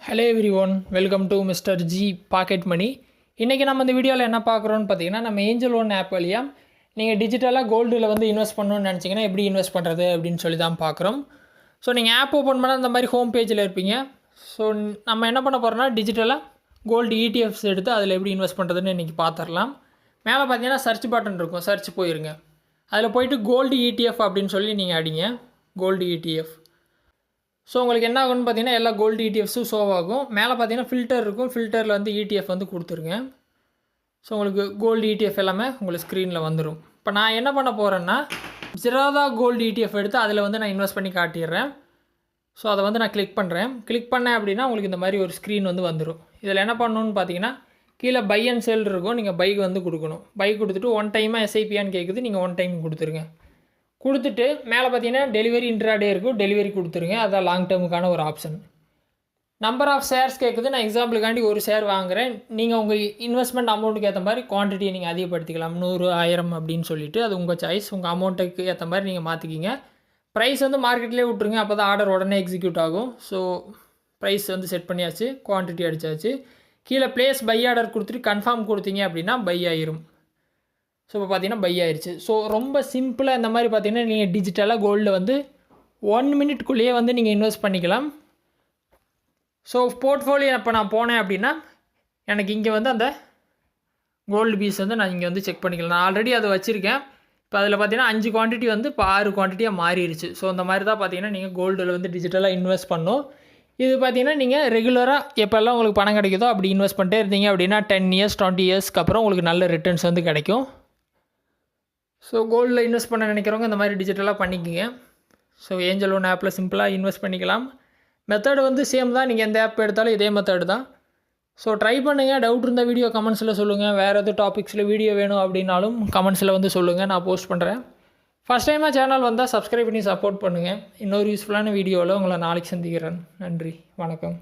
Hello everyone, welcome to mister G pocket money. இன்றைக்கி நம்ம இந்த வீடியோவில் என்ன பார்க்குறோன்னு பார்த்தீங்கன்னா, நம்ம ஏஞ்சல் ஒன் ஆப் வழியாக நீங்கள் டிஜிட்டலாக கோல்டில் வந்து இன்வெஸ்ட் பண்ணணும்னு நினச்சிங்கன்னா எப்படி இன்வெஸ்ட் பண்ணுறது அப்படின்னு சொல்லி தான் பார்க்குறோம். ஸோ நீங்கள் ஆப் ஓப்பன் பண்ணால் இந்த மாதிரி ஹோம் பேஜில் இருப்பீங்க. ஸோ நம்ம என்ன பண்ண போகிறோம்னா, டிஜிட்டலாக கோல்டு இடிஎஃப்ஸ் எடுத்து அதில் எப்படி இன்வெஸ்ட் பண்ணுறதுன்னு இன்றைக்கி பார்த்துடலாம். மேலே பார்த்தீங்கன்னா சர்ச் பட்டன் இருக்கும், சர்ச் போயிருங்க. அதில் போய்ட்டு கோல்டு இடிஎஃப் அப்படின்னு சொல்லி நீங்கள் அடிங்க, கோல்டு இடிஎஃப். ஸோ உங்களுக்கு என்ன ஆகும்னு பார்த்தீங்கன்னா எல்லா கோல்டு இடிஎஃப்ஸும் ஷோ ஆகும். மேலே பார்த்தீங்கன்னா ஃபில்டர் இருக்கும், ஃபில்டரில் வந்து இடிஎஃப் வந்து கொடுத்துருங்க. ஸோ உங்களுக்கு கோல்டு இடிஎஃப் எல்லாமே உங்களுக்கு ஸ்க்ரீனில் வந்துடும். இப்போ நான் என்ன பண்ண போகிறேன்னா, ஜிராதா கோல்டு இடிஎஃப் எடுத்து அதில் வந்து நான் இன்வெஸ்ட் பண்ணி காட்டிடுறேன். ஸோ அதை வந்து நான் கிளிக் பண்ணுறேன். கிளிக் பண்ணேன் அப்படின்னா உங்களுக்கு இந்த மாதிரி ஒரு ஸ்க்ரீன் வந்து வந்துடும். இதில் என்ன பண்ணணும்னு பார்த்தீங்கன்னா, கீழே பை அண்ட் செல் இருக்கும், நீங்கள் பைக் வந்து கொடுக்கணும். பை கொடுத்துட்டு ஒன் டைமாக எஸ்ஐபியான்னு கேட்குது, நீங்கள் ஒன் டைம் கொடுத்துருங்க. கொடுத்துட்டு மேலே பார்த்தீங்கன்னா டெலிவரி இன்ட்ராடே இருக்கும், டெலிவரி கொடுத்துருங்க. அதான் லாங் டேர்முக்கான ஒரு ஆப்ஷன். நம்பர் ஆஃப் ஷேர்ஸ் கேட்குது, நான் எக்ஸாம்பிளுக்காண்டி ஒரு ஷேர் வாங்குகிறேன். நீங்கள் உங்கள் இன்வெஸ்ட்மெண்ட் அமௌண்ட்டுக்கு ஏற்ற மாதிரி குவான்டிட்டியை நீங்கள் அதிகப்படுத்திக்கலாம், 100 1000 அப்படின்னு சொல்லிவிட்டு. அது உங்கள் சாய்ஸ், உங்கள் அமௌண்ட்டுக்கு ஏற்ற மாதிரி நீங்கள் மாற்றிக்கிங்க. ப்ரைஸ் வந்து மார்க்கெட்லேயே விட்ருங்க, அப்போ தான் ஆர்டர் உடனே எக்ஸிக்யூட் ஆகும். ஸோ ப்ரைஸ் வந்து செட் பண்ணியாச்சு, குவான்டிட்டி அடித்தாச்சு. கீழே ப்ளேஸ் பை ஆர்டர் கொடுத்துட்டு கன்ஃபார்ம் கொடுத்தீங்க அப்படின்னா பை ஆயிரும். ஸோ இப்போ பார்த்தீங்கன்னா பை ஆயிடுச்சு. ஸோ ரொம்ப சிம்பிளாக இந்த மாதிரி பார்த்தீங்கன்னா நீங்கள் டிஜிட்டலாக கோல்டில் வந்து 1 மினிட்குள்ளேயே வந்து நீங்கள் இன்வெஸ்ட் பண்ணிக்கலாம். ஸோ போர்ட்ஃபோலியோ இப்போ நான் போனேன் அப்படின்னா எனக்கு இங்கே வந்து அந்த கோல்டு பீஸ் வந்து நான் இங்கே வந்து செக் பண்ணிக்கலாம். நான் ஆல்ரெடி அதை வச்சுருக்கேன். இப்போ அதில் பார்த்தீங்கன்னா 5 குவான்டிட்டி வந்து இப்போ 6 குவான்டிட்டியாக மாறிடுச்சு. ஸோ இந்த மாதிரி தான் பார்த்தீங்கன்னா நீங்கள் கோல்டில் வந்து டிஜிட்டலாக இன்வெஸ்ட் பண்ணணும். இது பார்த்தீங்கன்னா நீங்கள் ரெகுலராக எப்போல்லாம் உங்களுக்கு பணம் கிடைக்குதோ அப்படி இன்வெஸ்ட் பண்ணிட்டே இருந்தீங்க அப்படின்னா 10 இயர்ஸ் 20 இயர்ஸ்க்கு அப்புறம் உங்களுக்கு நல்ல ரிட்டர்ன்ஸ் வந்து கிடைக்கும். ஸோ கோல்டில் இன்வெஸ்ட் பண்ண நினைக்கிறவங்க இந்த மாதிரி டிஜிட்டலாக பண்ணிக்கோங்க. ஸோ ஏஞ்சல் ஒன் ஆப்பில் சிம்பிளாக இன்வெஸ்ட் பண்ணிக்கலாம். மெத்தடு வந்து சேம் தான், நீங்கள் எந்த ஆப் எடுத்தாலும் இதே மெத்தடு தான். ஸோ ட்ரை பண்ணுங்கள். டவுட் இருந்தால் வீடியோ கமெண்ட்ஸில் சொல்லுங்கள். வேறு எதுவும் டாபிக்ஸில் வீடியோ வேணும் அப்படின்னாலும் கமெண்ட்ஸில் வந்து சொல்லுங்கள், நான் போஸ்ட் பண்ணுறேன். ஃபஸ்ட் டைமாக சேனல் வந்தால் சப்ஸ்கிரைப் பண்ணி சப்போர்ட் பண்ணுங்கள். இன்னொரு யூஸ்ஃபுல்லான வீடியோவில் உங்களை நாளைக்கு சந்திக்கிறேன். நன்றி, வணக்கம்.